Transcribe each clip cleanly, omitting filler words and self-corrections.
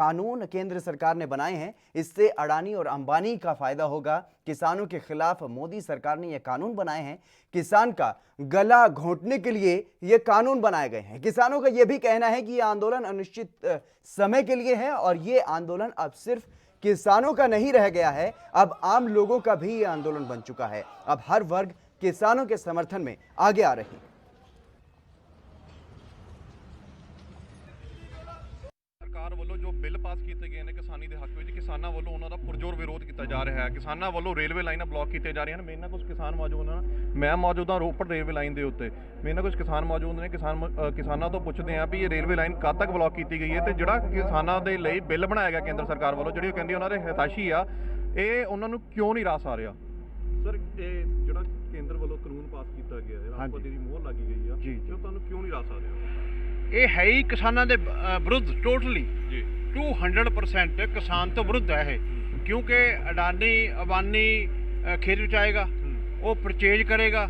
कानून केंद्र सरकार ने बनाए हैं, इससे अडानी और अंबानी का फायदा होगा। किसानों के खिलाफ मोदी सरकार ने यह कानून बनाए हैं। किसान का गला घोंटने के लिए ये कानून बनाए गए हैं। किसानों का यह भी कहना है कि यह आंदोलन अनिश्चित समय के लिए है और ये आंदोलन अब सिर्फ किसानों का नहीं रह गया है, अब आम लोगों का भी ये आंदोलन बन चुका है। अब हर वर्ग किसानों के समर्थन में आगे आ रही है। सरकार ਵੱਲੋਂ जो बिल पास किए गए हैं किसानी के हक में, किसानों ਵੱਲੋਂ ਉਹਨਾਂ ਦਾ ਪੁਰਜੋਰ ਵਿਰੋਧ ਕੀਤਾ ਜਾ ਰਿਹਾ ਹੈ। ਕਿਸਾਨਾਂ ਵੱਲੋਂ ਰੇਲਵੇ ਲਾਈਨਾਂ ਬਲੌਕ ਕੀਤੇ ਜਾ ਰਹੀਆਂ ਹਨ। ਮੇਰੇ ਨਾਲ ਕੁਝ ਕਿਸਾਨ ਮੌਜੂਦ ਹਨ। ਮੈਂ ਮੌਜੂਦ ਹਾਂ ਰੋਪੜ ਰੇਲਵੇ ਲਾਈਨ ਦੇ ਉੱਤੇ। ਮੇਰੇ ਨਾਲ ਕੁਝ ਕਿਸਾਨ ਮੌਜੂਦ ਨੇ। ਕਿਸਾਨਾਂ ਤੋਂ ਪੁੱਛਦੇ ਹਾਂ ਵੀ ਇਹ ਰੇਲਵੇ ਲਾਈਨ ਕਦ ਤੱਕ ਬਲੌਕ ਕੀਤੀ ਗਈ ਹੈ ਤੇ ਜਿਹੜਾ ਕਿਸਾਨਾਂ ਦੇ ਲਈ ਬਿੱਲ ਬਣਾਇਆ ਗਿਆ ਕੇਂਦਰ ਸਰਕਾਰ ਵੱਲੋਂ, ਜਿਹੜੀ ਉਹ ਕਹਿੰਦੀ ਉਹਨਾਂ ਦੇ ਹਿਤੈਸ਼ੀ ਆ, ਇਹ ਉਹਨਾਂ ਨੂੰ ਕਿਉਂ ਨਹੀਂ ਰਾਸ ਆ ਰਿਹਾ? ਸਰ, ਇਹ ਜਿਹੜਾ ਕੇਂਦਰ ਵੱਲੋਂ ਕਾਨੂੰਨ ਪਾਸ ਕੀਤਾ ਗਿਆ ਹੈ, ਰਾਸ਼ਟਰਪਤੀ ਦੀ ਮੋਹਰ ਲੱਗੀ ਗਈ ਆ, ਜੀ, ਉਹ ਤੁਹਾਨੂੰ ਕਿਉਂ ਨਹੀਂ ਰਾਸ ਆ ਰਿਹਾ? ਇਹ ਹੈ ਹੀ ਕਿਸਾਨਾਂ ਦੇ ਵਿਰੁੱਧ ਟੋਟਲੀ ਜੀ 200% ਕਿਸਾਨ ਤੋਂ ਵਿਰੁੱਧ ਹੈ ਇਹ। ਕਿਉਂਕਿ ਅਡਾਨੀ ਅਬਾਨੀ ਖੇਤ ਵਿੱਚ ਆਏਗਾ, ਉਹ ਪਰਚੇਜ ਕਰੇਗਾ,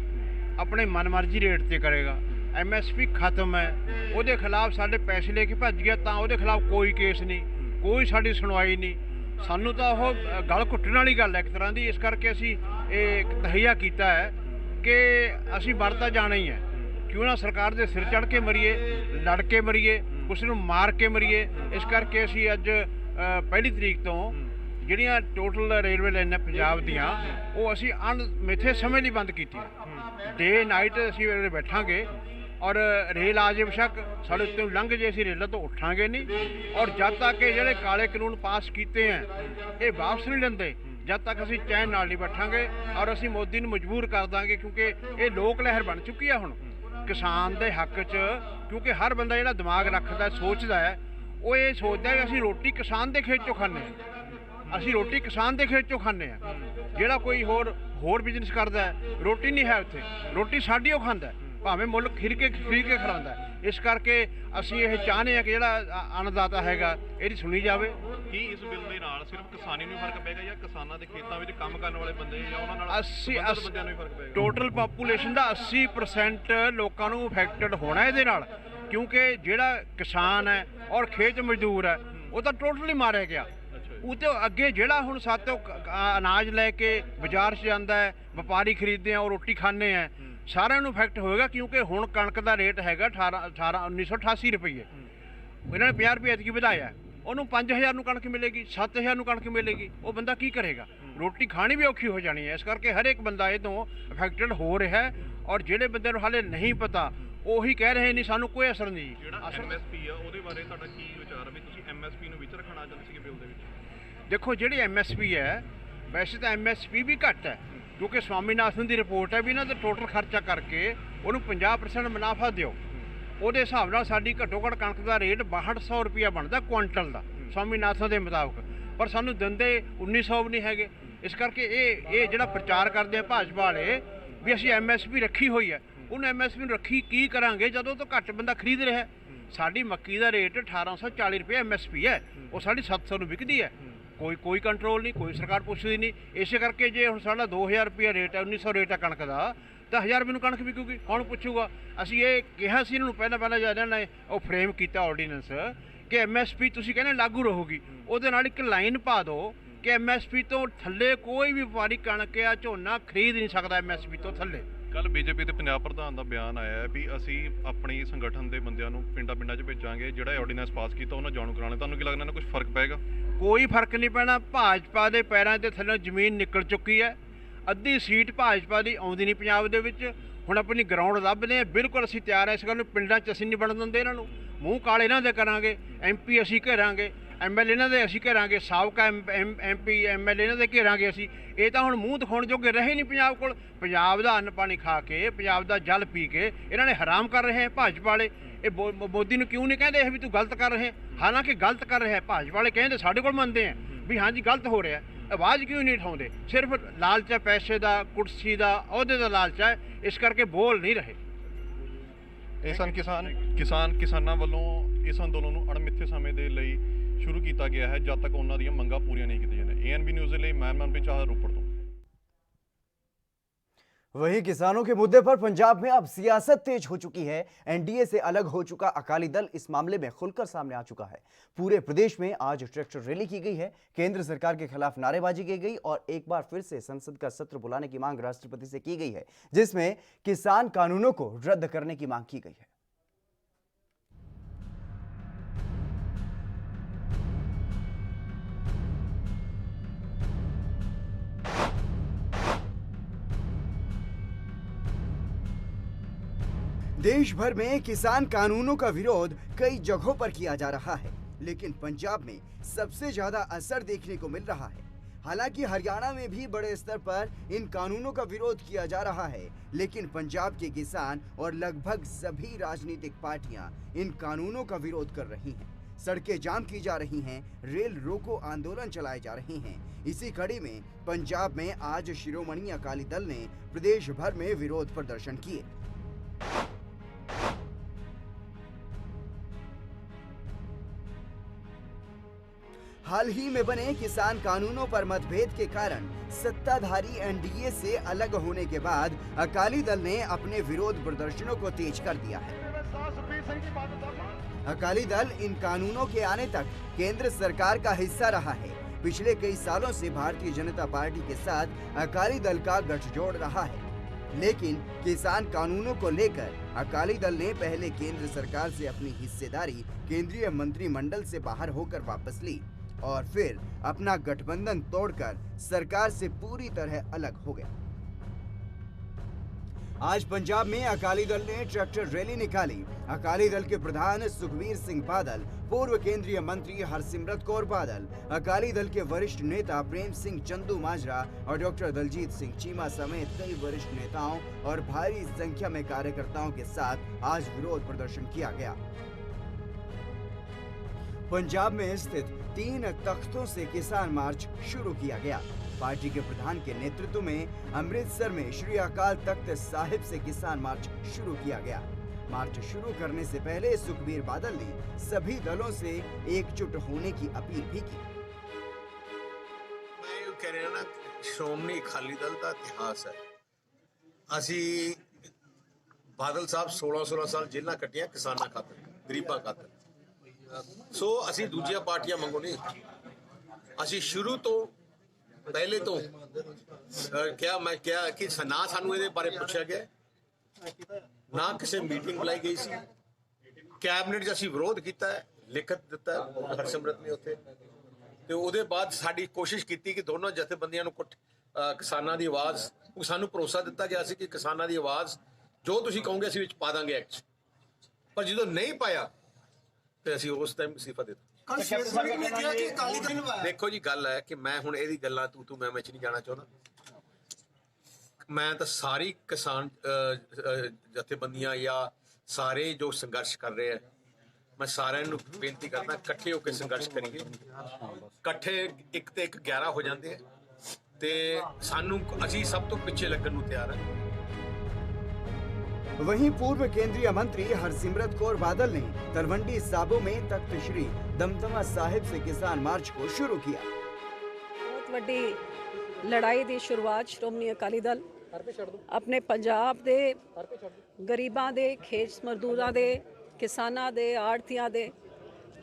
ਆਪਣੇ ਮਨਮਰਜ਼ੀ ਰੇਟ ਤੇ ਕਰੇਗਾ। MSP ਖਤਮ ਹੈ, ਉਹਦੇ ਖਿਲਾਫ ਸਾਡੇ ਪੈਸੇ ਲੈ ਕੇ ਭੱਜ ਗਿਆ ਤਾਂ ਉਹਦੇ ਖਿਲਾਫ ਕੋਈ ਕੇਸ ਨਹੀਂ, ਕੋਈ ਸਾਡੀ ਸੁਣਵਾਈ ਨਹੀਂ। ਸਾਨੂੰ ਤਾਂ ਉਹ ਗਲ ਘੁੱਟਣ ਵਾਲੀ ਗੱਲ ਹੈ ਇੱਕ ਤਰ੍ਹਾਂ ਦੀ। ਇਸ ਕਰਕੇ ਅਸੀਂ ਇਹ ਤਹਈਆ ਕੀਤਾ ਹੈ ਕਿ ਅਸੀਂ ਵਰਤਾ ਜਾਣਾ ਹੀ ਹੈ। क्यों ना सरकार के सिर चढ़ के मरीए, लड़ के मरीए, किसी को मार के मरीए। इस करके असी अज 1 तरीक तो ਜਿਹੜੀਆਂ टोटल रेलवे लाइनां पंजाब दियां वो असी अणमिथे समय ਲਈ बंद कीतियां। डे नाइट असी बैठांगे और रेल आ जाए बेशक साढ़े उत्ते लंघ जे असी रेलों तो उठांगे नहीं। और जब तक ये ਜਿਹੜੇ काले कानून पास किए हैं ये वापस नहीं लेंदे, जब तक असी चैन नाल नहीं बैठांगे। और असी मोदी नूं मजबूर कर दांगे क्योंकि ये लोक लहर बन चुकी है हुण किसान के हक च। क्योंकि हर बंदा जो दिमाग रखता है, सोचता है, वो ये सोचता है कि असी रोटी किसान के खेत चों खाने, असी रोटी किसान के खेत चों खाने। जोड़ा कोई होर बिजनेस करता है, रोटी नहीं है उत्थे, रोटी साडी वो खांदा है, भावें मुल खरीद के खिलांदा है। इस करके असी ये चाहते हैं कि जोड़ा अन्नदाता हैगा इहदी सुनी जाए। कि इस बिल दे नाल सिर्फ किसानी नूं फर्क पेगा या किसानां दे खेतां विच काम करन वाले बंदे या उहनां नाल संबंधित बंदियां नूं फर्क पेगा? टोटल पॉपूलेशन का 80% लोगों को अफेक्टेड होना है ये। क्योंकि जोड़ा किसान है और खेत मजदूर है वो तो टोटली मारिया गया। वो तो अगे जोड़ा हुण सातों अनाज लैके बाजार से जाता है, व्यापारी खरीदते हैं और रोटी खाने हैं, सारिਆਂ ਨੂੰ इफेक्ट होएगा। क्योंकि हुण कणक का रेट हैगा 1988 रुपये, इन्होंने 50 रुपये एतकी वधाया। ਉਹਨੂੰ 5000 ਨੂੰ ਕਣਕ ਮਿਲੇਗੀ, 7000 ਨੂੰ ਕਣਕ ਮਿਲੇਗੀ, ਉਹ ਬੰਦਾ ਕੀ ਕਰੇਗਾ? ਰੋਟੀ ਖਾਣੀ ਵੀ ਔਖੀ ਹੋ ਜਾਣੀ ਹੈ। ਇਸ ਕਰਕੇ ਹਰ ਇੱਕ ਬੰਦਾ ਇਹ ਤੋਂ ਅਫੈਕਟਡ ਹੋ ਰਿਹਾ ਹੈ। ਔਰ ਜਿਹੜੇ ਬੰਦੇ ਨੂੰ ਹਾਲੇ ਨਹੀਂ ਪਤਾ ਉਹੀ ਕਹਿ ਰਹੇ ਨਹੀਂ ਸਾਨੂੰ ਕੋਈ ਅਸਰ ਨਹੀਂ। ਜਿਹੜਾ MSP ਆ ਉਹਦੇ ਬਾਰੇ ਤੁਹਾਡਾ ਕੀ ਵਿਚਾਰ ਹੈ ਵੀ ਤੁਸੀਂ MSP ਨੂੰ ਵਿੱਚ ਰੱਖਣਾ ਚਾਹੁੰਦੇ ਸੀਗੇ ਬਿੱਲ ਦੇ ਵਿੱਚ? ਦੇਖੋ ਜਿਹੜੀ MSP ਹੈ, ਵੈਸੇ ਤਾਂ MSP ਵੀ ਘੱਟ ਹੈ ਕਿਉਂਕਿ ਸਵਾਮੀਨਾਥਨ ਦੀ ਰਿਪੋਰਟ ਹੈ ਵੀ ਇਹਨਾਂ ਦਾ ਟੋਟਲ ਖਰਚਾ ਕਰਕੇ ਉਹਨੂੰ 50% ਮੁਨਾਫਾ ਦਿਓ। ਉਹਦੇ ਹਿਸਾਬ ਨਾਲ ਸਾਡੀ ਘੱਟੋ ਘੱਟ ਕਣਕ ਦਾ ਰੇਟ 6200 ਰੁਪਇਆ ਬਣਦਾ ਕੁਆਂਟਲ ਦਾ ਸਵਾਮੀਨਾਥਨ ਦੇ ਮੁਤਾਬਕ, ਪਰ ਸਾਨੂੰ ਦਿੰਦੇ 1900 ਵੀ ਨਹੀਂ ਹੈਗੇ। ਇਸ ਕਰਕੇ ਇਹ ਜਿਹੜਾ ਪ੍ਰਚਾਰ ਕਰਦੇ ਆ ਭਾਜਪਾ ਵਾਲੇ ਵੀ ਅਸੀਂ MSP ਰੱਖੀ ਹੋਈ ਹੈ, ਉਹਨੂੰ MSP ਨੂੰ ਰੱਖੀ ਕੀ ਕਰਾਂਗੇ ਜਦੋਂ ਤੋਂ ਘੱਟ ਬੰਦਾ ਖਰੀਦ ਰਿਹਾ। ਸਾਡੀ ਮੱਕੀ ਦਾ ਰੇਟ 1840 ਰੁਪਏ MSP ਹੈ, ਉਹ ਸਾਡੀ 700 ਨੂੰ ਵਿਕਦੀ ਹੈ। ਕੋਈ ਕੰਟਰੋਲ ਨਹੀਂ, ਕੋਈ ਸਰਕਾਰ ਪੁੱਛਦੀ ਨਹੀਂ। ਇਸੇ ਕਰਕੇ ਜੇ ਹੁਣ ਸਾਡਾ 2000 ਰੁਪਇਆ ਰੇਟ ਹੈ, 1900 ਰੇਟ ਹੈ ਕਣਕ ਦਾ, ਤਾਂ 1000 ਰੁਪਏ ਨੂੰ ਕਣਕ ਵਿਕੂਗੀ, ਕੌਣ ਪੁੱਛੂਗਾ? ਅਸੀਂ ਇਹ ਕਿਹਾ ਸੀ ਇਹਨਾਂ ਨੂੰ ਪਹਿਲਾਂ ਜਦੋਂ ਨੇ ਉਹ ਫਰੇਮ ਕੀਤਾ ਆਰਡੀਨੈਂਸ ਕਿ MSP ਤੁਸੀਂ ਕਹਿੰਦੇ ਲਾਗੂ ਰਹੂਗੀ, ਉਹਦੇ ਨਾਲ ਇੱਕ ਲਾਈਨ ਪਾ ਦਿਓ ਕਿ MSP ਤੋਂ ਥੱਲੇ ਕੋਈ ਵੀ ਵਪਾਰੀ ਕਣਕ ਜਾਂ ਝੋਨਾ ਖਰੀਦ ਨਹੀਂ ਸਕਦਾ MSP ਤੋਂ ਥੱਲੇ। ਕੱਲ BJP ਦੇ ਪੰਜਾਬ ਪ੍ਰਧਾਨ ਦਾ ਬਿਆਨ ਆਇਆ ਹੈ ਵੀ ਅਸੀਂ ਆਪਣੀ ਸੰਗਠਨ ਦੇ ਬੰਦਿਆਂ ਨੂੰ ਪਿੰਡਾਂ 'ਚ ਭੇਜਾਂਗੇ, ਜਿਹੜਾ ਆਰਡੀਨੈਂਸ ਪਾਸ ਕੀਤਾ ਉਹਨਾਂ ਜਾਣੂ ਕਰਾਉਣਾ। ਤੁਹਾਨੂੰ ਕੀ ਲੱਗਦਾ ਇਹਨਾਂ ਕੁਝ ਫਰਕ ਪਏਗਾ? ਕੋਈ ਫਰਕ ਨਹੀਂ ਪੈਣਾ। ਭਾਜਪਾ ਦੇ ਪੈਰਾਂ ਦੇ ਥੱਲੇ ਜ਼ਮੀਨ ਨਿਕਲ ਚੁੱਕੀ ਹੈ। ਅੱਧੀ ਸੀਟ ਭਾਜਪਾ ਦੀ ਆਉਂਦੀ ਨਹੀਂ ਪੰਜਾਬ ਦੇ ਵਿੱਚ। ਹੁਣ ਆਪਣੀ ਗਰਾਊਂਡ ਲੱਭਦੇ ਹਾਂ, ਬਿਲਕੁਲ ਅਸੀਂ ਤਿਆਰ ਹਾਂ। ਇਸ ਗੱਲ ਨੂੰ ਪਿੰਡਾਂ 'ਚ ਅਸੀਂ ਨਹੀਂ ਬਣਨ ਦਿੰਦੇ ਇਹਨਾਂ ਨੂੰ। ਮੂੰਹ ਕਾਲੇ ਇਹਨਾਂ ਦੇ ਕਰਾਂਗੇ, MP ਅਸੀਂ ਘੇਰਾਂਗੇ, MLA ਇਹਨਾਂ ਦੇ ਅਸੀਂ ਘੇਰਾਂਗੇ, ਸਾਬਕਾ MP MLA ਇਹਨਾਂ ਦੇ ਘੇਰਾਂਗੇ ਅਸੀਂ। ਇਹ ਤਾਂ ਹੁਣ ਮੂੰਹ ਦਿਖਾਉਣ ਜੋਗੇ ਰਹੇ ਨਹੀਂ ਪੰਜਾਬ ਕੋਲ। ਪੰਜਾਬ ਦਾ ਅੰਨ ਪਾਣੀ ਖਾ ਕੇ, ਪੰਜਾਬ ਦਾ ਜਲ ਪੀ ਕੇ ਇਹਨਾਂ ਨੇ ਹਰਾਮ ਕਰ ਰਹੇ ਹੈ ਭਾਜਪਾ ਵਾਲੇ। ਇਹ ਮੋਦੀ ਨੂੰ ਕਿਉਂ ਨਹੀਂ ਕਹਿੰਦੇ ਇਹ ਵੀ ਤੂੰ ਗਲਤ ਕਰ ਰਹੇ? ਹਾਲਾਂਕਿ ਗਲਤ ਕਰ ਰਿਹਾ ਭਾਜਪਾ ਵਾਲੇ, ਕਹਿੰਦੇ ਸਾਡੇ ਕੋਲ ਮੰਨਦੇ ਆ ਵੀ ਹਾਂਜੀ ਗਲਤ ਹੋ ਰਿਹਾ। ਆਵਾਜ਼ ਕਿਉਂ ਨਹੀਂ ਉਠਾਉਂਦੇ? ਸਿਰਫ ਲਾਲਚ ਹੈ ਪੈਸੇ ਦਾ, ਕੁਰਸੀ ਦਾ, ਅਹੁਦੇ ਦਾ ਲਾਲਚ ਹੈ, ਇਸ ਕਰਕੇ ਬੋਲ ਨਹੀਂ ਰਹੇ। ਇਹ ਸਨ ਕਿਸਾਨਾਂ ਵੱਲੋਂ ਇਸ ਅੰਦੋਲਨ ਨੂੰ ਅਣਮਿੱਥੇ ਸਮੇਂ ਦੇ ਲਈ ਸ਼ੁਰੂ ਕੀਤਾ ਗਿਆ ਹੈ ਜਦ ਤੱਕ ਉਹਨਾਂ ਦੀਆਂ ਮੰਗਾਂ ਪੂਰੀਆਂ ਨਹੀਂ ਕੀਤੀਆਂ ਜਾਂਦੀਆਂ। ANB ਨਿਊਜ਼ ਦੇ ਲਈ ਮੈਂ ਮਨਪ੍ਰੀਤ ਚਾਹਲ ਰੋਪੜ ਤੋਂ। वहीं किसानों के मुद्दे पर पंजाब में अब सियासत तेज हो चुकी है। एनडीए से अलग हो चुका अकाली दल इस मामले में खुलकर सामने आ चुका है। पूरे प्रदेश में आज ट्रैक्टर रैली की गई है, केंद्र सरकार के खिलाफ नारेबाजी की गई और एक बार फिर से संसद का सत्र बुलाने की मांग राष्ट्रपति से की गई है, जिसमें किसान कानूनों को रद्द करने की मांग की गई है। देश भर में किसान कानूनों का विरोध कई जगहों पर किया जा रहा है, लेकिन पंजाब में सबसे ज्यादा असर देखने को मिल रहा है। हालांकि हरियाणा में भी बड़े स्तर पर इन कानूनों का विरोध किया जा रहा है, लेकिन पंजाब के किसान और लगभग सभी राजनीतिक पार्टियां इन कानूनों का विरोध कर रही हैं। सड़कें जाम की जा रही हैं, रेल रोको आंदोलन चलाए जा रहे हैं। इसी कड़ी में पंजाब में आज शिरोमणि अकाली दल ने प्रदेश भर में विरोध प्रदर्शन किए। हाल ही में बने किसान कानूनों पर मतभेद के कारण सत्ताधारी एनडीए से अलग होने के बाद अकाली दल ने अपने विरोध प्रदर्शनों को तेज कर दिया है। अकाली दल इन कानूनों के आने तक केंद्र सरकार का हिस्सा रहा है। पिछले कई सालों से भारतीय जनता पार्टी के साथ अकाली दल का गठजोड़ रहा है, लेकिन किसान कानूनों को लेकर अकाली दल ने पहले केंद्र सरकार से अपनी हिस्सेदारी केंद्रीय मंत्रिमंडल से बाहर होकर वापस ली और फिर अपना गठबंधन तोड़कर सरकार से पूरी तरह अलग हो गया। आज पंजाब में अकाली दल ने ट्रैक्टर रैली निकाली। अकाली दल के प्रधान सुखबीर सिंह बादल, पूर्व केंद्रीय मंत्री हरसिमरत कौर बादल, अकाली दल के वरिष्ठ नेता प्रेम सिंह चंदू माजरा और डॉक्टर दलजीत सिंह चीमा समेत कई वरिष्ठ नेताओं और भारी संख्या में कार्यकर्ताओं के साथ आज विरोध प्रदर्शन किया गया। पंजाब में स्थित 3 तख्तों से किसान मार्च शुरू किया गया। पार्टी के प्रधान के नेतृत्व में अमृतसर में श्री अकाल तख्त साहिब से किसान मार्च शुरू किया गया। मार्च शुरू करने से पहले सुखबीर बादल ने सभी दलों से एकजुट होने की अपील भी की। मैं ये कह रहा ना, श्रोमणी अकाली दल का इतिहास है। असी बादल साहब 16 साल जेलां कट्टियां किसानां खातर, गरीबां खातर। सो ਅਸੀਂ ਦੂਜੀਆਂ ਪਾਰਟੀਆਂ ਮੰਗੋ ਨਹੀਂ, ਅਸੀਂ ਸ਼ੁਰੂ ਤੋਂ ਪਹਿਲੇ ਤੋਂ ਮੈਂ ਕਿਹਾ ਕਿ ਨਾ ਸਾਨੂੰ ਇਹਦੇ ਬਾਰੇ ਪੁੱਛਿਆ ਗਿਆ, ਨਾ ਕਿਸੇ ਮੀਟਿੰਗ ਬੁਲਾਈ ਗਈ ਸੀ। ਕੈਬਨਿਟ 'ਚ ਅਸੀਂ ਵਿਰੋਧ ਕੀਤਾ ਹੈ, ਲਿਖਤ ਦਿੱਤਾ ਹਰਸਿਮਰਤ ਨੇ ਉੱਥੇ, ਤੇ ਉਹਦੇ ਬਾਅਦ ਸਾਡੀ ਕੋਸ਼ਿਸ਼ ਕੀਤੀ ਕਿ ਦੋਨੋਂ ਜਥੇਬੰਦੀਆਂ ਨੂੰ ਕਿਸਾਨਾਂ ਦੀ ਆਵਾਜ਼, ਸਾਨੂੰ ਭਰੋਸਾ ਦਿੱਤਾ ਗਿਆ ਸੀ ਕਿ ਕਿਸਾਨਾਂ ਦੀ ਆਵਾਜ਼ ਜੋ ਤੁਸੀਂ ਕਹੋਗੇ ਅਸੀਂ ਵਿੱਚ ਪਾ ਦਾਂਗੇ ਐਕਟ 'ਚ। ਪਰ ਜਦੋਂ ਨਹੀਂ ਪਾਇਆ ਤੇ ਅਸੀਂ ਉਸ ਟਾਈਮ ਅਸਤੀਫਾ ਦੇ ਦਿੱਤਾ। ਦੇਖੋ ਜੀ, ਗੱਲ ਹੈ ਕਿ ਮੈਂ ਹੁਣ ਇਹਦੀ ਗੱਲਾਂ ਤੂੰ ਮੈਂ ਵਿੱਚ ਨਹੀਂ ਜਾਣਾ ਚਾਹੁੰਦਾ। ਮੈਂ ਤਾਂ ਸਾਰੀ ਕਿਸਾਨ ਜਥੇਬੰਦੀਆਂ ਜਾਂ ਸਾਰੇ ਜੋ ਸੰਘਰਸ਼ ਕਰ ਰਹੇ ਆ, ਮੈਂ ਸਾਰਿਆਂ ਨੂੰ ਬੇਨਤੀ ਕਰਦਾ ਇਕੱਠੇ ਹੋ ਕੇ ਸੰਘਰਸ਼ ਕਰੀਏ। ਇਕੱਠੇ ਇੱਕ ਤੇ ਇੱਕ 11 ਹੋ ਜਾਂਦੇ ਆ ਤੇ ਸਾਨੂੰ ਅਸੀਂ ਸਭ ਤੋਂ ਪਿੱਛੇ ਲੱਗਣ ਨੂੰ ਤਿਆਰ ਹਾਂ। वहीं पूर्व केंद्रीय मंत्री हरसिमरत कौर बादल ने तलवंडी साबो में तख्त श्री दमदमा साहिब से किसान मार्च को शुरू किया। बहुत वड्डी लड़ाई की शुरुआत श्रोमणी अकाली दल अपने पंजाब दे गरीबां दे, खेत मजदूरां दे, किसानां दे, आड़तियां दे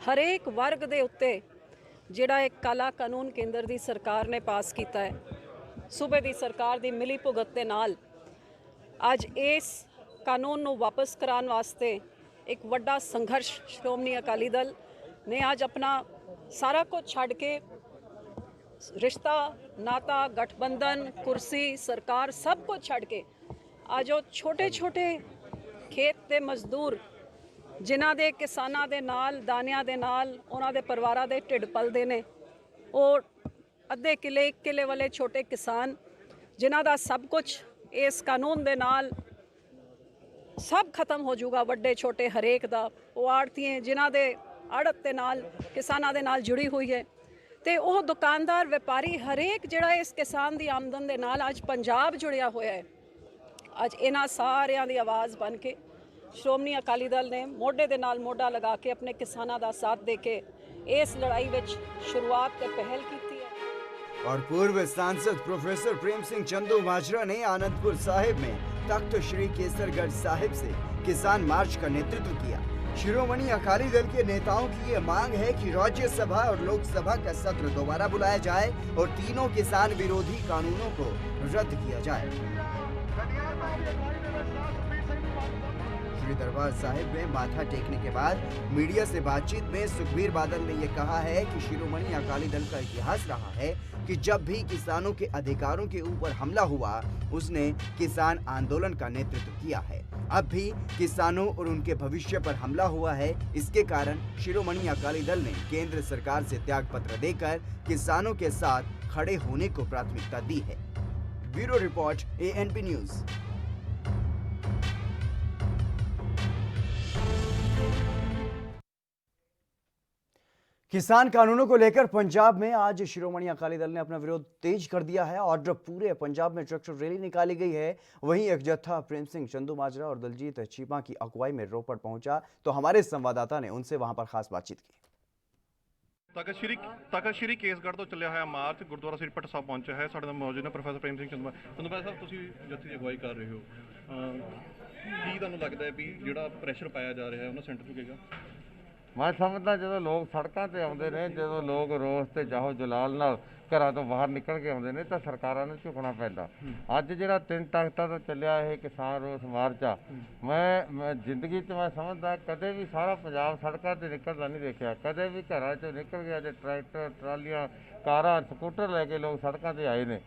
हरेक वर्ग दे उत्ते जिहड़ा एक काला कानून केंद्र दी सरकार ने पास किया है, सूबे दी सरकार दी मिली भुगत दे नाल अज इस कानून नूं वापस कराने वास्ते एक वड्डा संघर्ष श्रोमणी अकाली दल ने आज अपना सारा कुछ छड़ के रिश्ता नाता गठबंधन कुर्सी सरकार सब कुछ छड़ के आज वो छोटे छोटे खेत के मजदूर जिन्हां दे किसानां दे नाल दानियां दे नाल उन्हां दे परिवारां दे ढिड पलदे ने, और अद्धे किले 1 किले वाले छोटे किसान जिन्हां दा सब कुछ इस कानून दे नाल सब खत्म हो जाऊगा, वड्डे छोटे हरेक दा। वो आड़तीए जिन्हां दे आड़त दे नाल किसानां दे नाल जुड़ी हुई है, ते वो दुकानदार व्यापारी हरेक जिहड़ा इस किसान दी आमदन दे नाल अज पंजाब जुड़िया होया है। अज इन्हां सारियां दी आवाज़ बन के श्रोमणी अकाली दल ने मोढे दे नाल मोढा लगा के अपने किसानां दा साथ दे के इस लड़ाई विच शुरुआत ते पहल कीती है। और पूर्व सांसद प्रोफेसर प्रेम सिंह चंदू माजरा ने आनंदपुर साहिब में तख्त श्री केसरगढ़ साहिब से किसान मार्च का नेतृत्व किया। शिरोमणि अकाली दल के नेताओं की ये मांग है कि राज्यसभा और लोकसभा का सत्र दोबारा बुलाया जाए और तीनों किसान विरोधी कानूनों को रद्द किया जाए। श्री दरबार साहिब में माथा टेकने के बाद मीडिया से बातचीत में सुखबीर बादल ने यह कहा है कि शिरोमणि अकाली दल का इतिहास रहा है कि जब भी किसानों के अधिकारों के ऊपर हमला हुआ उसने किसान आंदोलन का नेतृत्व किया है। अब भी किसानों और उनके भविष्य पर हमला हुआ है। इसके कारण शिरोमणि अकाली दल ने केंद्र सरकार से त्यागपत्र देकर किसानों के साथ खड़े होने को प्राथमिकता दी है। Bureau report ANP news. किसान कानूनों को लेकर पंजाब में आज शिरोमणि अकाली दल ने अपना विरोध तेज कर दिया है और पूरे पंजाब में ट्रैक्टर रैली निकाली गई है। वहीं एक जत्था प्रेम सिंह चंदू माजरा और दलजीत चीमा की अगुवाई में रोपड़ पहुंचा तो हमारे संवाददाता ने उनसे वहां पर खास बातचीत की। ਤਖਤ ਸ਼੍ਰੀ ਕੇਸਗੜ੍ਹ ਤੋਂ ਚੱਲਿਆ ਹੋਇਆ ਮਾਰਚ ਗੁਰਦੁਆਰਾ ਸ੍ਰੀ ਭੱਟ ਸਾਹਿਬ ਪਹੁੰਚਿਆ ਹੈ। ਸਾਡੇ ਨਾਲ ਮੌਜੂਦ ਨੇ ਪ੍ਰੋਫੈਸਰ ਪ੍ਰੇਮ ਸਿੰਘ ਚੰਦੂ ਸਾਹਿਬ, ਤੁਸੀਂ ਜੱਥੇ ਦੀ ਅਗਵਾਈ ਕਰ ਰਹੇ ਹੋ, ਕੀ ਤੁਹਾਨੂੰ ਲੱਗਦਾ ਹੈ ਵੀ ਜਿਹੜਾ ਪ੍ਰੈਸ਼ਰ ਪਾਇਆ ਜਾ ਰਿਹਾ ਹੈ ਉਹਨਾਂ ਸੈਂਟਰ ਚੁੱਕੇਗਾ? ਮੈਂ ਸਮਝਦਾ ਜਦੋਂ ਲੋਕ ਸੜਕਾਂ ਤੇ ਆਉਂਦੇ ਨੇ, ਜਦੋਂ ਲੋਕ ਰੋਸ ਤੇ ਜਾਹੋ ਜਲਾਲ ਨਾਲ ਘਰਾਂ ਤੋਂ ਬਾਹਰ ਨਿਕਲ ਕੇ ਆਉਂਦੇ ਨੇ ਤਾਂ ਸਰਕਾਰਾਂ ਨੂੰ ਝੁਕਣਾ ਪੈਂਦਾ। ਅੱਜ ਜਿਹੜਾ 3 ਤਖਤਾਂ ਤੋਂ ਚੱਲਿਆ ਇਹ ਕਿਸਾਨ ਰੋਸ ਮਾਰਚ ਆ, ਮੈਂ ਜ਼ਿੰਦਗੀ 'ਚ ਮੈਂ ਸਮਝਦਾ ਕਦੇ ਵੀ ਸਾਰਾ ਪੰਜਾਬ ਸੜਕਾਂ ਤੇ ਨਿਕਲਦਾ ਨਹੀਂ ਦੇਖਿਆ। ਕਦੇ ਵੀ ਘਰਾਂ 'ਚੋਂ ਨਿਕਲ ਗਿਆ ਜੇ ਟਰੈਕਟਰ ਟਰਾਲੀਆਂ ਕਾਰਾਂ ਸਕੂਟਰ ਲੈ ਕੇ ਲੋਕ ਸੜਕਾਂ ਤੇ ਆਏ ਨੇ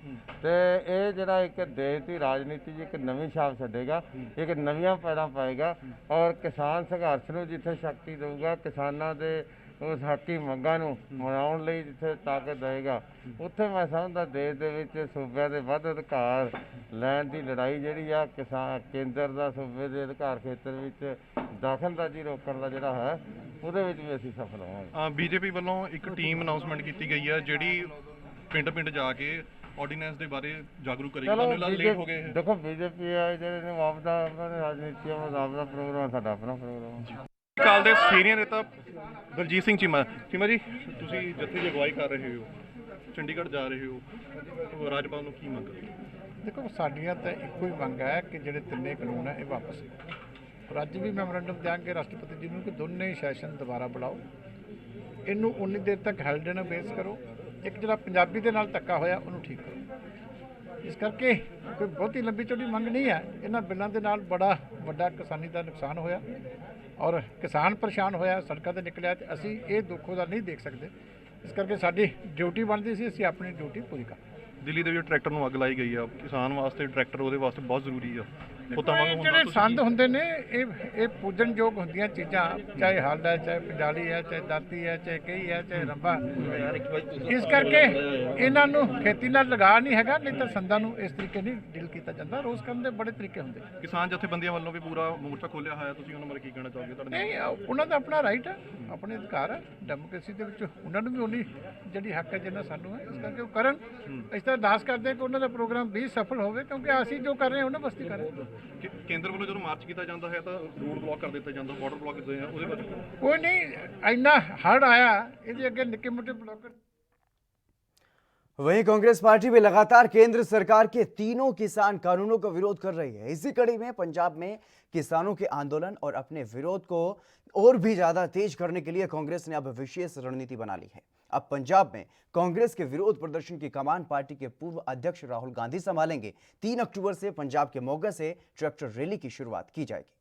ਤੇ ਇਹ ਜਿਹੜਾ ਇੱਕ ਦੇਸ਼ ਦੀ ਰਾਜਨੀਤੀ 'ਚ ਇੱਕ ਨਵੀਂ ਛਾਪ ਛੱਡੇਗਾ, ਇੱਕ ਨਵੀਆਂ ਪੈੜਾਂ ਪਾਏਗਾ ਔਰ ਕਿਸਾਨ ਸੰਘਰਸ਼ ਨੂੰ ਜਿੱਥੇ ਸ਼ਕਤੀ ਦੇਊਗਾ, ਕਿਸਾਨਾਂ ਦੇ ਉਸ ਹੱਕੀ ਮੰਗਾਂ ਨੂੰ ਮਨਾਉਣ ਲਈ ਜਿੱਥੇ ਤਾਕਤ ਦੇਵੇਗਾ, ਉੱਥੇ ਮੈਂ ਸਮਝਦਾ ਦੇਸ਼ ਦੇ ਵਿੱਚ ਸੂਬਿਆਂ ਦੇ ਵੱਧ ਅਧਿਕਾਰ ਲੈਣ ਦੀ ਲੜਾਈ ਜਿਹੜੀ ਆ ਕਿਸਾਨ ਕੇਂਦਰ ਦਾ ਸੂਬੇ ਦੇ ਅਧਿਕਾਰ ਖੇਤਰ ਵਿੱਚ ਦਖਲਅੰਦਾਜ਼ੀ ਰੋਕਣ ਦਾ ਜਿਹੜਾ ਹੈ ਉਹਦੇ ਵਿੱਚ ਵੀ ਅਸੀਂ ਸਫਲ ਹੋਵਾਂਗੇ। ਬੀਜੇਪੀ ਵੱਲੋਂ ਇੱਕ ਟੀਮ ਅਨਾਉਂਸਮੈਂਟ ਕੀਤੀ ਗਈ ਹੈ ਜਿਹੜੀ ਪਿੰਡ ਜਾ ਕੇ ਆਰਡੀਨੈਂਸ ਦੇ ਬਾਰੇ ਜਾਗਰੂਕ ਕਰੇਗੀ। ਤੁਹਾਨੂੰ ਲੇਟ ਹੋ ਗਏ? ਦੇਖੋ ਬੀਜੇਪੀ ਆ ਜਿਹੜੇ ਨੇ ਆਪਦਾ ਉਹਨਾਂ ਦੇ ਰਾਜਨੀਤੀ ਦਾ ਪ੍ਰੋਗਰਾਮ, ਸਾਡਾ ਆਪਣਾ ਪ੍ਰੋਗਰਾਮ। ਕਾਲ ਦੇ ਸੀਨੀਅਰ ਨੇਤਾ ਦਲਜੀਤ ਸਿੰਘ ਚੀਮਾ ਜੀ, ਤੁਸੀਂ ਜੱਥੇ ਦੀ ਅਗਵਾਈ ਕਰ ਰਹੇ ਹੋ, ਚੰਡੀਗੜ੍ਹ ਜਾ ਰਹੇ ਹੋ, ਰਾਜਪਾਲ ਨੂੰ ਕੀ ਮੰਗ ਕਰਦੇ? ਦੇਖੋ ਸਾਡੀਆਂ ਤਾਂ ਇੱਕੋ ਹੀ ਮੰਗ ਹੈ ਕਿ ਜਿਹੜੇ ਤਿੰਨੇ ਕਾਨੂੰਨ ਹੈ ਇਹ ਵਾਪਸ ਔਰ ਅੱਜ ਵੀ ਮੈਮੋਰੈਂਡਮ ਦਿਆਂਗੇ ਰਾਸ਼ਟਰਪਤੀ ਜੀ ਨੂੰ ਕਿ ਦੋਨੇ ਹੀ ਸੈਸ਼ਨ ਦੁਬਾਰਾ ਬੁਲਾਓ, ਇਹਨੂੰ ਉਨੀ ਦੇਰ ਤੱਕ ਹੈਲਡ ਇਨ ਬੇਸ ਕਰੋ। ਇੱਕ ਜਿਹੜਾ ਪੰਜਾਬੀ ਦੇ ਨਾਲ ਧੱਕਾ ਹੋਇਆ ਉਹਨੂੰ ਠੀਕ ਕਰੋ। ਇਸ ਕਰਕੇ ਕੋਈ ਬਹੁਤੀ ਲੰਬੀ ਚੌੜੀ ਮੰਗ ਨਹੀਂ ਹੈ। ਇਹਨਾਂ ਬਿੱਲਾਂ ਦੇ ਨਾਲ ਬੜਾ ਵੱਡਾ ਕਿਸਾਨੀ ਦਾ ਨੁਕਸਾਨ ਹੋਇਆ ਔਰ ਕਿਸਾਨ ਪਰੇਸ਼ਾਨ ਹੋਇਆ, ਸੜਕਾਂ ਤੇ ਨਿਕਲਿਆ ਤੇ ਅਸੀਂ ਇਹ ਦੁੱਖ ਉਹਦਾ ਨਹੀਂ ਦੇਖ ਸਕਦੇ। ਇਸ ਕਰਕੇ ਸਾਡੀ ਡਿਊਟੀ ਬਣਦੀ ਸੀ, ਅਸੀਂ ਆਪਣੀ ਡਿਊਟੀ ਪੂਰੀ ਕਰ। ਦਿੱਲੀ ਦੇ ਵਿੱਚ ਟਰੈਕਟਰ ਨੂੰ ਅੱਗ ਲਾਈ ਗਈ ਆ, ਕਿਸਾਨ ਵਾਸਤੇ ਟਰੈਕਟਰ ਉਹਦੇ ਵਾਸਤੇ ਬਹੁਤ ਜ਼ਰੂਰੀ ਆ। ਜਿਹੜੇ ਸੰਦ ਹੁੰਦੇ ਨੇ ਇਹ ਪੂਜਣਯੋਗ ਹੁੰਦੀਆਂ ਚੀਜ਼ਾਂ, ਚਾਹੇ ਹਲ ਹੈ, ਚਾਹੇ ਪੰਜਾਲੀ ਹੈ, ਚਾਹੇ ਦਾਤੀ ਹੈ, ਚਾਹੇ ਕਹੀ ਹੈ, ਚਾਹੇ ਰੰਬਾ। ਇਸ ਕਰਕੇ ਇਹਨਾਂ ਨੂੰ ਖੇਤੀ ਨਾਲ ਲਗਾ ਨਹੀਂ ਹੈਗਾ, ਨਹੀਂ ਤਾਂ ਸੰਦਾਂ ਨੂੰ ਇਸ ਤਰੀਕੇ ਨਹੀਂ ਡੀਲ ਕੀਤਾ ਜਾਂਦਾ। ਰੋਜ਼ ਕਰਨ ਦੇ ਬੜੇ ਤਰੀਕੇ ਹੁੰਦੇ। ਕਿਸਾਨ ਜਥੇਬੰਦੀਆਂ ਵੱਲੋਂ ਵੀ ਪੂਰਾ ਮੋਰਚਾ ਖੋਲਿਆ ਹੋਇਆ, ਤੁਸੀਂ ਉਹਨਾਂ ਬਾਰੇ ਕੀ ਕਹਿਣਾ ਚਾਹੋਗੇ? ਤੁਹਾਡੇ ਨਹੀਂ, ਉਹਨਾਂ ਦਾ ਆਪਣਾ ਰਾਈਟ ਹੈ, ਆਪਣੇ ਅਧਿਕਾਰ ਹੈ। ਡੈਮੋਕ੍ਰੇਸੀ ਦੇ ਵਿੱਚ ਉਹਨਾਂ ਨੂੰ ਵੀ ਉਨੀ ਜਿਹੜੀ ਹੱਕ ਹੈ ਜਿੰਨਾ ਸਾਨੂੰ ਹੈ। ਇਸ ਕਰਕੇ ਉਹ ਕਰਨ। ਇਸ ਤਰ੍ਹਾਂ ਅਰਦਾਸ ਕਰਦੇ ਕਿ ਉਹਨਾਂ ਦਾ ਪ੍ਰੋਗਰਾਮ ਵੀ ਸਫਲ ਹੋਵੇ, ਕਿਉਂਕਿ ਅਸੀਂ ਜੋ ਕਰ ਰਹੇ ਹਾਂ ਉਹਨਾਂ ਵਾਸਤੇ ਕਰ ਰਹੇ ਹਾਂ। ਕੇਂਦਰ ਵੱਲੋਂ ਜਦੋਂ ਮਾਰਚ ਕੀਤਾ ਜਾਂਦਾ ਹੈ ਤਾਂ ਰੋਡ ਬਲੌਕ ਕਰ ਦਿੱਤਾ ਜਾਂਦਾ, ਬਾਰਡਰ ਬਲੌਕ ਕਰਦੇ ਆ, ਉਹਦੇ ਬਾਰੇ ਕੋਈ ਨਹੀਂ। ਇੰਨਾ ਹੜ ਆਇਆ, ਇਹਦੇ ਅੱਗੇ ਨਿੱਕੇ ਮੋਟੇ ਬਲੌਕ। वहीं कांग्रेस पार्टी भी लगातार केंद्र सरकार के तीनों किसान कानूनों का विरोध कर रही है। इसी कड़ी में पंजाब में किसानों के आंदोलन और अपने विरोध को और भी ज्यादा तेज करने के लिए कांग्रेस ने अब विशेष रणनीति बना ली है। अब पंजाब में कांग्रेस के विरोध प्रदर्शन की कमान पार्टी के पूर्व अध्यक्ष राहुल गांधी संभालेंगे। 3 अक्टूबर से पंजाब के मोगा से ट्रैक्टर रैली की शुरुआत की जाएगी।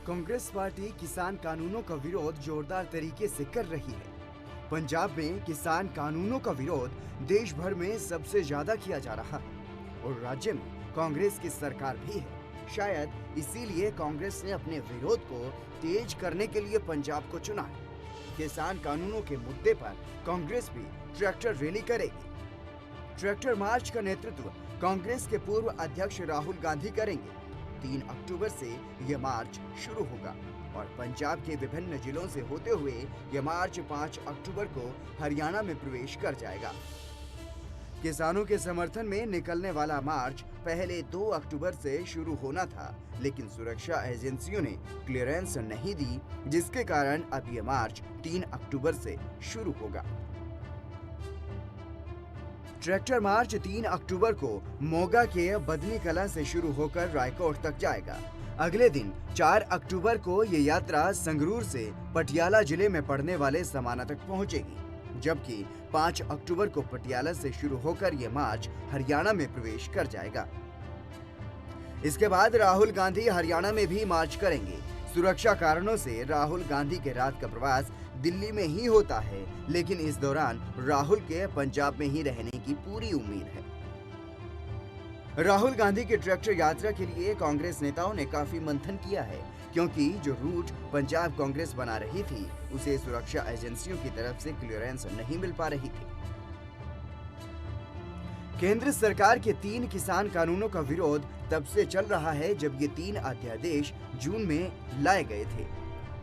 कांग्रेस पार्टी किसान कानूनों का विरोध जोरदार तरीके से कर रही है। पंजाब में किसान कानूनों का विरोध देश भर में सबसे ज्यादा किया जा रहा है और राज्य में कांग्रेस की सरकार भी है। शायद इसीलिए कांग्रेस ने अपने विरोध को तेज करने के लिए पंजाब को चुना है। किसान कानूनों के मुद्दे पर कांग्रेस भी ट्रैक्टर रैली करेगी। ट्रैक्टर मार्च का नेतृत्व कांग्रेस के पूर्व अध्यक्ष राहुल गांधी करेंगे। 3 अक्टूबर से यह मार्च शुरू होगा और पंजाब के विभिन्न जिलों से होते हुए यह मार्च 5 अक्टूबर को हरियाणा में प्रवेश कर जाएगा। किसानों के समर्थन में निकलने वाला मार्च पहले 2 अक्टूबर से शुरू होना था, लेकिन सुरक्षा एजेंसियों ने क्लियरेंस नहीं दी, जिसके कारण अब ये मार्च 3 अक्टूबर से शुरू होगा। ट्रैक्टर मार्च 3 अक्टूबर को मोगा के बदनी कला से शुरू होकर रायकोट तक जाएगा। अगले दिन 4 अक्टूबर को ये यात्रा संगरूर से पटियाला जिले में पड़ने वाले समाना तक पहुंचेगी, जबकि 5 अक्टूबर को पटियाला से शुरू होकर ये मार्च हरियाणा में प्रवेश कर जाएगा। इसके बाद राहुल गांधी हरियाणा में भी मार्च करेंगे। सुरक्षा कारणों से राहुल गांधी के रात का प्रवास दिल्ली में ही होता है, लेकिन इस दौरान राहुल के पंजाब में ही रहने की पूरी उम्मीद है। राहुल गांधी की ट्रैक्टर यात्रा के लिए कांग्रेस नेताओं ने काफी मंथन किया है, क्योंकि जो रूट पंजाब कांग्रेस बना रही थी उसे सुरक्षा एजेंसियों की तरफ से क्लियरेंस नहीं मिल पा रही थी। केंद्र सरकार के 3 किसान कानूनों का विरोध तब से चल रहा है जब ये 3 अध्यादेश जून में लाए गए थे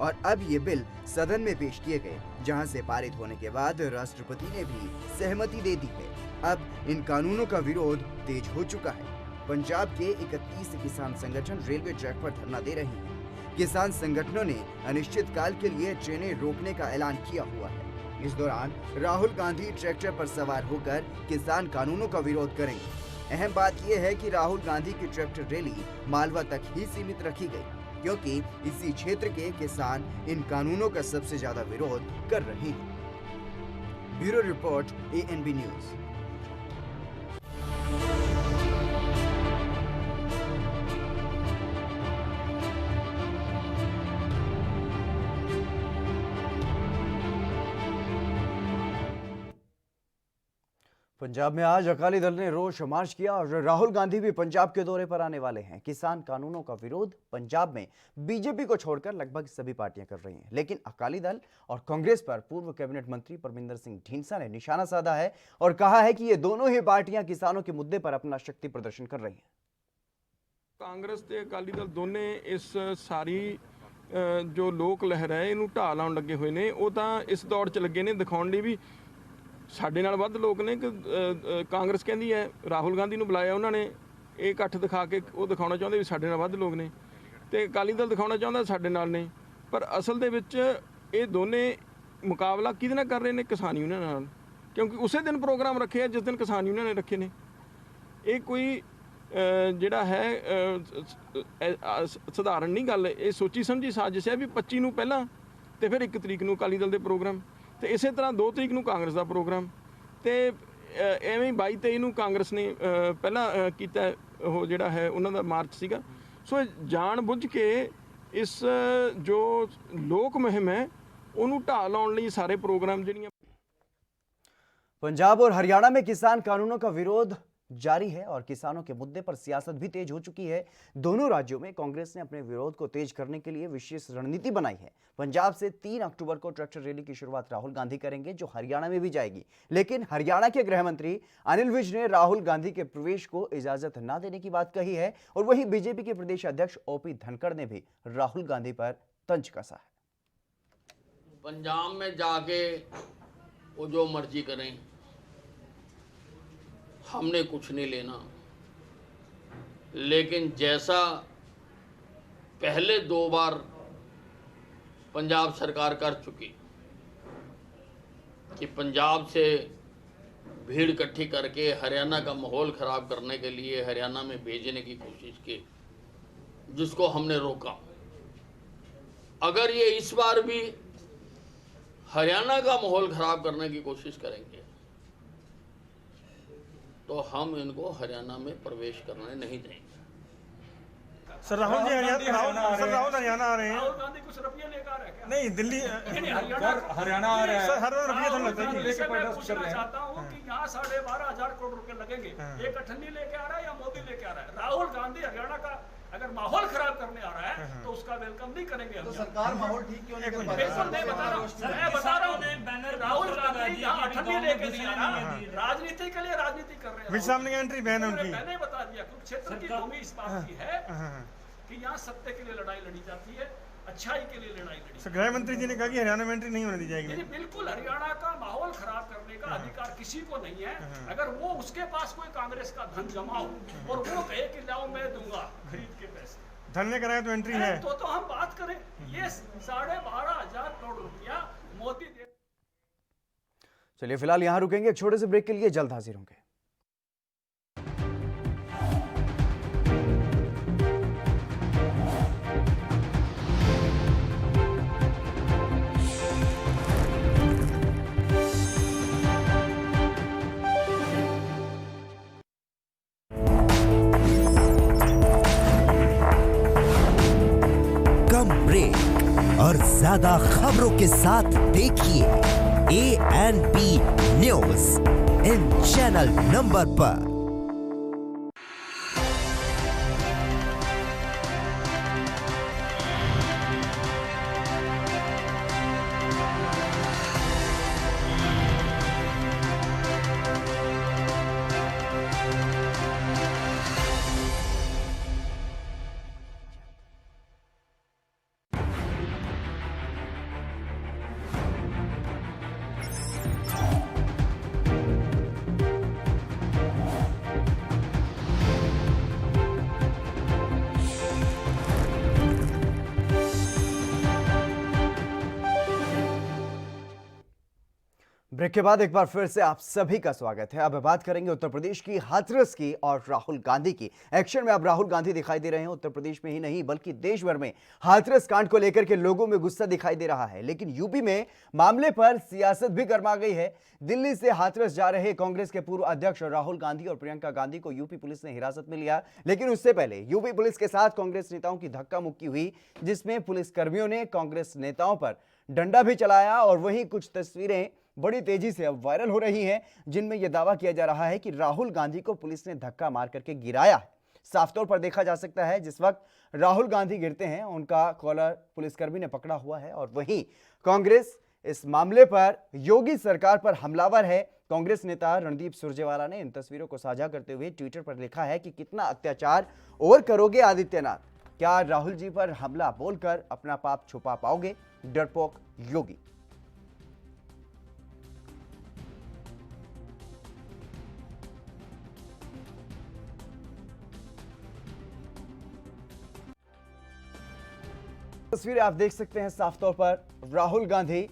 और अब ये बिल सदन में पेश किए गए, जहां से पारित होने के बाद राष्ट्रपति ने भी सहमति दे दी है। अब इन कानूनों का विरोध तेज हो चुका है। पंजाब के 31 किसान संगठन रेलवे ट्रैक पर धरना दे रहे हैं। किसान संगठनों ने अनिश्चितकाल के लिए ट्रेनें रोकने का ऐलान किया हुआ है। इस दौरान राहुल गांधी ट्रैक्टर पर सवार होकर किसान कानूनों का विरोध करेंगे। अहम बात यह है कि राहुल गांधी की ट्रैक्टर रैली मालवा तक ही सीमित रखी गई, क्योंकि इसी क्षेत्र के किसान इन कानूनों का सबसे ज्यादा विरोध कर रहे हैं। Bureau report, ANB news. Punjab में आज अकाली दल ने रोष मार्च किया और राहुल गांधी भी पंजाब के दौरे पर आने वाले हैं। किसान कानूनों का विरोध पंजाब में बीजेपी को छोड़कर लगभग सभी पार्टियां कर रही हैं, लेकिन अकाली दल और कांग्रेस पर पूर्व कैबिनेट मंत्री परमिंदर सिंह ढींडसा ने निशाना साधा है और कहा है कि ये दोनों ही पार्टियां किसानों के मुद्दे पर अपना शक्ति प्रदर्शन कर रही हैं। कांग्रेस ਤੇ ਅਕਾਲੀ ਦਲ ਦੋਨੇ ਇਸ ਸਾਰੀ ਜੋ ਲੋਕ ਲਹਿਰ ਹੈ ਇਹਨੂੰ ਢਾਹ ਲਾਉਣ ਲੱਗੇ ਹੋਏ ਨੇ। ਉਹ ਤਾਂ ਇਸ ਦੌੜ 'ਚ ਲੱਗੇ ਨੇ ਦਿਖਾਉਣ ਲਈ ਵੀ ਸਾਡੇ ਨਾਲ ਵੱਧ ਲੋਕ ਨੇ ਕਿ ਕਾਂਗਰਸ ਕਹਿੰਦੀ ਹੈ ਰਾਹੁਲ ਗਾਂਧੀ ਨੂੰ ਬੁਲਾਇਆ ਉਹਨਾਂ ਨੇ, ਇਹ ਇਕੱਠ ਦਿਖਾ ਕੇ ਉਹ ਦਿਖਾਉਣਾ ਚਾਹੁੰਦੇ ਵੀ ਸਾਡੇ ਨਾਲ ਵੱਧ ਲੋਕ ਨੇ, ਤੇ ਅਕਾਲੀ ਦਲ ਦਿਖਾਉਣਾ ਚਾਹੁੰਦਾ ਸਾਡੇ ਨਾਲ ਨੇ। ਪਰ ਅਸਲ ਦੇ ਵਿੱਚ ਇਹ ਦੋਨੇ ਮੁਕਾਬਲਾ ਕਿਹਦੇ ਨਾਲ ਕਰ ਰਹੇ ਨੇ? ਕਿਸਾਨ ਯੂਨੀਅਨ ਨਾਲ, ਕਿਉਂਕਿ ਉਸੇ ਦਿਨ ਪ੍ਰੋਗਰਾਮ ਰੱਖੇ ਆ ਜਿਸ ਦਿਨ ਕਿਸਾਨ ਯੂਨੀਅਨ ਨੇ ਰੱਖੇ ਨੇ। ਇਹ ਕੋਈ ਜਿਹੜਾ ਹੈ ਸਧਾਰਨ ਨਹੀਂ ਗੱਲ, ਇਹ ਸੋਚੀ ਸਮਝੀ ਸਾਜ਼ਿਸ਼ ਹੈ ਵੀ 25 ਨੂੰ ਪਹਿਲਾਂ ਤੇ ਫਿਰ 1 ਤਰੀਕ ਨੂੰ ਅਕਾਲੀ ਦਲ ਦੇ ਪ੍ਰੋਗਰਾਮ, ਤੇ ਇਸੇ ਤਰ੍ਹਾਂ 2 ਤਰੀਕ ਨੂੰ ਕਾਂਗਰਸ ਦਾ ਪ੍ਰੋਗਰਾਮ, ਤੇ ਐਵੇਂ 22-23 ਨੂੰ ਕਾਂਗਰਸ ਨੇ ਪਹਿਲਾਂ ਕੀਤਾ ਉਹ ਜਿਹੜਾ ਹੈ ਉਹਨਾਂ ਦਾ ਮਾਰਚ ਸੀਗਾ। ਸੋ ਜਾਣ ਬੁੱਝ ਕੇ ਇਸ ਜੋ ਲੋਕ ਮੁਹਿੰਮ ਹੈ ਉਹਨੂੰ ਢਾਹ ਲਾਉਣ ਲਈ ਸਾਰੇ ਪ੍ਰੋਗਰਾਮ ਜਿਹੜੀਆਂ। पंजाब और हरियाणा में किसान कानूनों का विरोध जारी है और किसानों के मुद्दे पर सियासत भी तेज हो चुकी है। दोनों राज्यों में कांग्रेस ने अपने विरोध को तेज करने के लिए विशेष रणनीति बनाई है। पंजाब से 3 अक्टूबर को ट्रैक्टर रैली की शुरुआत राहुल गांधी करेंगे, जो हरियाणा में भी जाएगी, लेकिन हरियाणा के गृह मंत्री अनिल विज ने राहुल गांधी के प्रवेश को इजाजत न देने की बात कही है और वहीं बीजेपी के प्रदेश अध्यक्ष OP धनखड़ ने भी राहुल गांधी पर तंज कसा है। पंजाब में जाके वो जो मर्जी करें, हमने कुछ नहीं लेना, लेकिन जैसा पहले 2 बार पंजाब सरकार कर चुकी कि पंजाब से भीड़ इकट्ठी करके हरियाणा का माहौल ख़राब करने के लिए हरियाणा में भेजने की कोशिश की, जिसको हमने रोका। अगर ये इस बार भी हरियाणा का माहौल ख़राब करने की कोशिश करेंगे तो हम इनको हरियाणा में प्रवेश करने नहीं देंगे। सर राहुल जी हरियाणा आ रहे हैं। राहुल गांधी कुछ रुपये लेकर आ रहे हैं क्या? नहीं, दिल्ली हरियाणा आ रहा है। सर हर रुपये तो लगता है। मैं पूछना चाहता हूँ कि यहाँ 12,500 करोड़ रुपए लगेंगे, ये गठबंधन लेके आ रहा है या मोदी लेके आ रहा है? राहुल गांधी हरियाणा का अगर माहौल खराब करने आ रहा है तो उसका वेलकम नहीं करेंगे हम। तो सरकार माहौल ठीक क्यों नहीं कर पा रही? बिल्कुल नहीं बता रहा हूँ, मैं बता रहा हूँ राहुल गांधी यहाँ गठबंधन लेके नहीं आ रहा, राजनीति के लिए राजनीति कर रहे हैं। विज साहब ने एंट्री बैन उनकी। मैंने बता दिया, कुरुक्षेत्र की भूमि इस बात की है कि यहाँ सत्य के लिए लड़ाई लड़ी जाती है, अच्छाई के लिए लड़ाई लड़ी। सर गृह मंत्री जी ने कहा कि हरियाणा में एंट्री नहीं होने दी जाएगी। नहीं, बिल्कुल हरियाणा का माहौल खराब करने का अधिकार किसी को नहीं है। अगर वो उसके पास कोई कांग्रेस का धन जमा हो और वो कहे कि लाओ मैं दूंगा खरीद के पैसे, धन लेकर आए तो एंट्री है। तो हम बात करें। ये 12,500 करोड़ रुपया मोदी दे। चलिए फिलहाल यहां रुकेंगे, एक छोटे से ब्रेक के लिए, जल्द हाजिर होंगे। कम ब्रेक और ज्यादा खबरों के साथ देखिए ANP news in channel number पर। ब्रेक के बाद एक बार फिर से आप सभी का स्वागत है। अब बात करेंगे उत्तर प्रदेश की हाथरस की और राहुल गांधी की। एक्शन में अब राहुल गांधी दिखाई दे रहे हैं। उत्तर प्रदेश में ही नहीं बल्कि देश भर में हाथरस कांड को लेकर के लोगों में गुस्सा दिखाई दे रहा है। लेकिन यूपी में मामले पर सियासत भी गर्मा गई है। दिल्ली से हाथरस जा रहे कांग्रेस के पूर्व अध्यक्ष राहुल गांधी और प्रियंका गांधी को यूपी पुलिस ने हिरासत में लिया। लेकिन उससे पहले यूपी पुलिस के साथ कांग्रेस नेताओं की धक्का मुक्की हुई, जिसमें पुलिस कर्मियों ने कांग्रेस नेताओं पर डंडा भी चलाया। और वहीं कुछ तस्वीरें बड़ी तेजी से अब वायरल हो रही हैं, जिनमें यह दावा किया जा रहा है कि राहुल गांधी को पुलिस ने धक्का मार करके गिराया है। साफ तौर पर देखा जा सकता है जिस वक्त राहुल गांधी गिरते हैं उनका कॉलर पुलिसकर्मी ने पकड़ा हुआ है। और वहीं कांग्रेस इस मामले पर योगी सरकार पर हमलावर है। कांग्रेस नेता रणदीप सुरजेवाला ने इन तस्वीरों को साझा करते हुए ट्विटर पर लिखा है कि कितना अत्याचार और करोगे आदित्यनाथ, क्या राहुल जी पर हमला बोलकर अपना पाप छुपा पाओगे, डरपोक योगी। तस्वीरें आप देख सकते हैं साफ तौर पर राहुल गांधी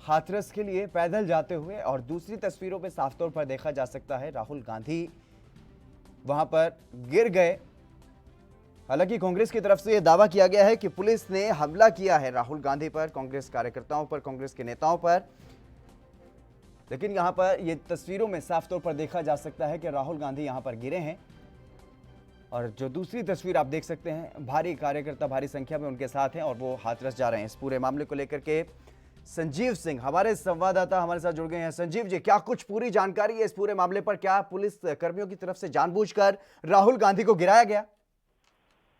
हाथरस के लिए पैदल जाते हुए, और दूसरी तस्वीरों पे साफ तौर पर देखा जा सकता है राहुल गांधी वहां पर गिर गए। हालांकि कांग्रेस की तरफ से यह दावा किया गया है कि पुलिस ने हमला किया है राहुल गांधी पर, कांग्रेस कार्यकर्ताओं पर, कांग्रेस के नेताओं पर। लेकिन यहां पर ये तस्वीरों में साफ तौर पर देखा जा सकता है कि राहुल गांधी यहां पर गिरे हैं। और जो दूसरी तस्वीर आप देख सकते हैं, भारी कार्यकर्ता भारी संख्या में उनके साथ हैं और वो हाथरस जा रहे हैं। इस पूरे मामले को लेकर के संजीव सिंह हमारे संवाददाता हमारे साथ जुड़ गए हैं। संजीव जी, क्या कुछ पूरी जानकारी है इस पूरे मामले पर? क्या पुलिस कर्मियों की तरफ से जानबूझकर राहुल गांधी को गिराया गया?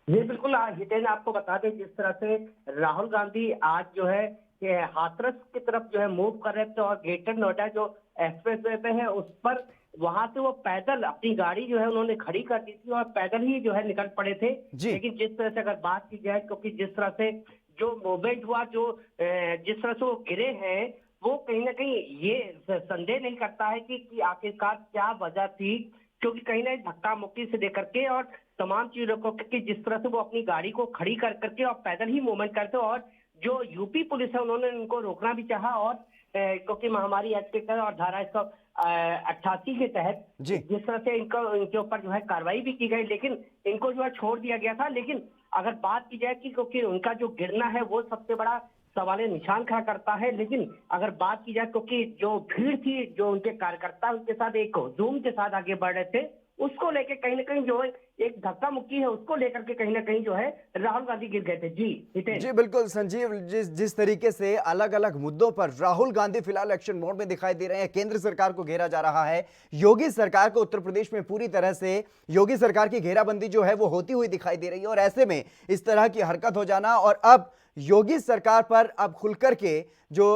जी बिल्कुल हितेन, आपको बता दें जिस तरह से राहुल गांधी आज जो है कि हाथरस की तरफ जो है मूव कर रहे थे और ग्रेटर नोएडा जो एक्सप्रेसवे पे है उस पर वहां से वो पैदल अपनी गाड़ी जो है उन्होंने खड़ी कर दी थी और पैदल ही जो है निकल पड़े थे। लेकिन जिस तरह से अगर बात की जाए, क्योंकि जिस तरह से जो मूवमेंट हुआ, जो जिस तरह से वो गिरे हैं, वो कहीं ना कहीं ये संदेह नहीं करता है कि आखिरकार क्या वजह थी, क्योंकि कहीं ना धक्का मुक्की से लेकर के और तमाम चीजों को, क्योंकि जिस तरह से वो अपनी गाड़ी को खड़ी कर करके और पैदल ही मूवमेंट करते, और जो यूपी पुलिस है उन्होंने उनको रोकना भी चाहा, और क्योंकि महामारी एक्ट के तहत और धारा 188 के तहत जिस तरह से इनके ऊपर जो है कार्रवाई भी की गई, लेकिन इनको जो है छोड़ दिया गया था। लेकिन अगर बात की जाए कि क्योंकि उनका जो गिरना है वो सबसे बड़ा सवाल निशान खड़ा करता है। लेकिन अगर बात की जाए, क्योंकि जो भीड़ थी, जो उनके कार्यकर्ता उनके साथ एक हुजूम के साथ आगे बढ़ रहे थे, उसको लेके कहीं ना कहीं जो है एक धक्का मुक्की है, उसको लेकर के कहीं ना कहीं जो है राहुल गांधी गिर गए थे। जी बिल्कुल संजीव, जिस तरीके से अलग अलग मुद्दों पर राहुल गांधी फिलहाल एक्शन मोड में दिखाई दे रहे हैं, केंद्र सरकार को घेरा जा रहा है, योगी सरकार को उत्तर प्रदेश में पूरी तरह से योगी सरकार की घेराबंदी जो है वो होती हुई दिखाई दे रही है। और ऐसे में इस तरह की हरकत हो जाना, और अब योगी सरकार पर अब खुलकर के जो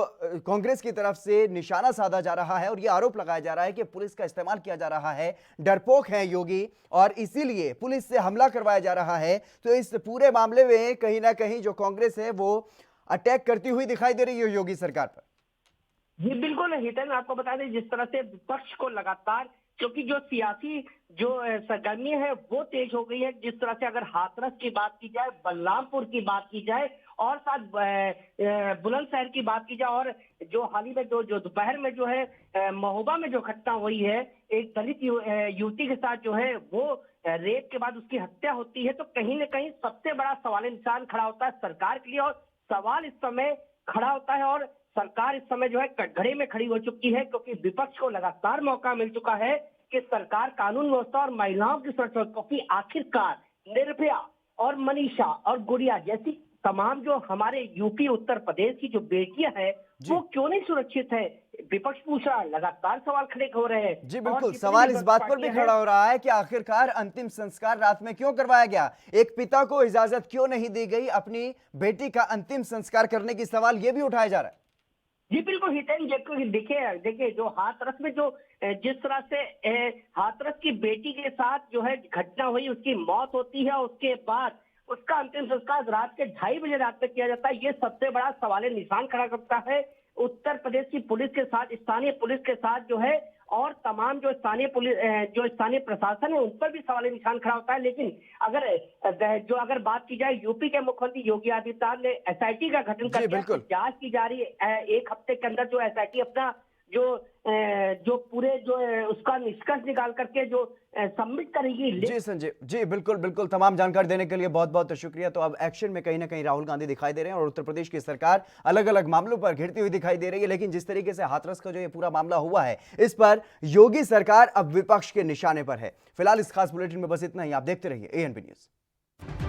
कांग्रेस की तरफ से निशाना साधा जा रहा है और यह आरोप लगाया जा रहा है कि पुलिस का इस्तेमाल किया जा रहा है, डरपोक है योगी और इसीलिए पुलिस से हमला करवाया जा रहा है, तो इस पूरे मामले में कहीं ना कहीं जो कांग्रेस है वो अटैक करती हुई दिखाई दे रही है योगी सरकार पर। जी बिल्कुल हितेन, आपको बता दें जिस तरह से विपक्ष को लगातार, क्योंकि जो सियासी जो सरगर्मी है वो तेज हो गई है। जिस तरह से अगर हाथरस की बात की जाए, बलरामपुर की बात की जाए और साथ बुलंदशहर की बात की जाए, और जो हाल ही में जो दोपहर में जो है महोबा में जो घटना हुई है, एक दलित युवती के साथ जो है वो रेप के बाद उसकी हत्या होती है, तो कहीं ना कहीं सबसे बड़ा सवाल निशान खड़ा होता है सरकार के लिए। और सवाल इस समय खड़ा होता है और सरकार इस समय जो है कटघरे में खड़ी हो चुकी है, क्योंकि विपक्ष को लगातार मौका मिल चुका है कि सरकार कानून व्यवस्था और महिलाओं की सुरक्षा, क्योंकि आखिरकार निर्भया और मनीषा और गुड़िया जैसी तमाम जो हमारे यूपी उत्तर प्रदेश की जो बेटियां हैं वो क्यों नहीं सुरक्षित है। विपक्ष पूछ रहा है, लगातार सवाल खड़े हो रहे हैं। जी बिल्कुल, सवाल इस बात पर भी खड़ा हो रहा है कि आखिरकार अंतिम संस्कार रात में क्यों करवाया गया, एक पिता को इजाजत क्यों नहीं दी गई अपनी बेटी का अंतिम संस्कार करने की, सवाल ये भी उठाया जा रहा है। जी बिल्कुल हितेन, देखिए जो हाथरस में जो जिस तरह से हाथरस की बेटी के साथ जो है घटना हुई, उसकी मौत होती है, उसके बाद उसका अंतिम संस्कार रात के 2:30 बजे रात तक किया जाता है, ये सबसे बड़ा सवाल निशान खड़ा करता है उत्तर प्रदेश की पुलिस के साथ, स्थानीय पुलिस के साथ जो है, और तमाम जो स्थानीय पुलिस जो स्थानीय प्रशासन है उन पर भी सवाल निशान खड़ा होता है। लेकिन अगर बात की जाए, यूपी के मुख्यमंत्री योगी आदित्यनाथ ने एसआईटी का गठन कर दिया, जांच की जा रही है। एक हफ्ते के अंदर जो एसआईटी अपना जो पूरे जो उसका निष्कर्ष निकाल करके जो सबमिट करेगी। जी संजय, जी बिल्कुल बिल्कुल, तमाम जानकारी देने के लिए बहुत बहुत शुक्रिया। तो अब एक्शन में कहीं ना कहीं राहुल गांधी दिखाई दे रहे हैं और उत्तर प्रदेश की सरकार अलग अलग मामलों पर घिरती हुई दिखाई दे रही है, लेकिन जिस तरीके से हाथरस का जो ये पूरा मामला हुआ है, इस पर योगी सरकार अब विपक्ष के निशाने पर है। फिलहाल इस खास बुलेटिन में बस इतना ही। आप देखते रहिए ANP न्यूज।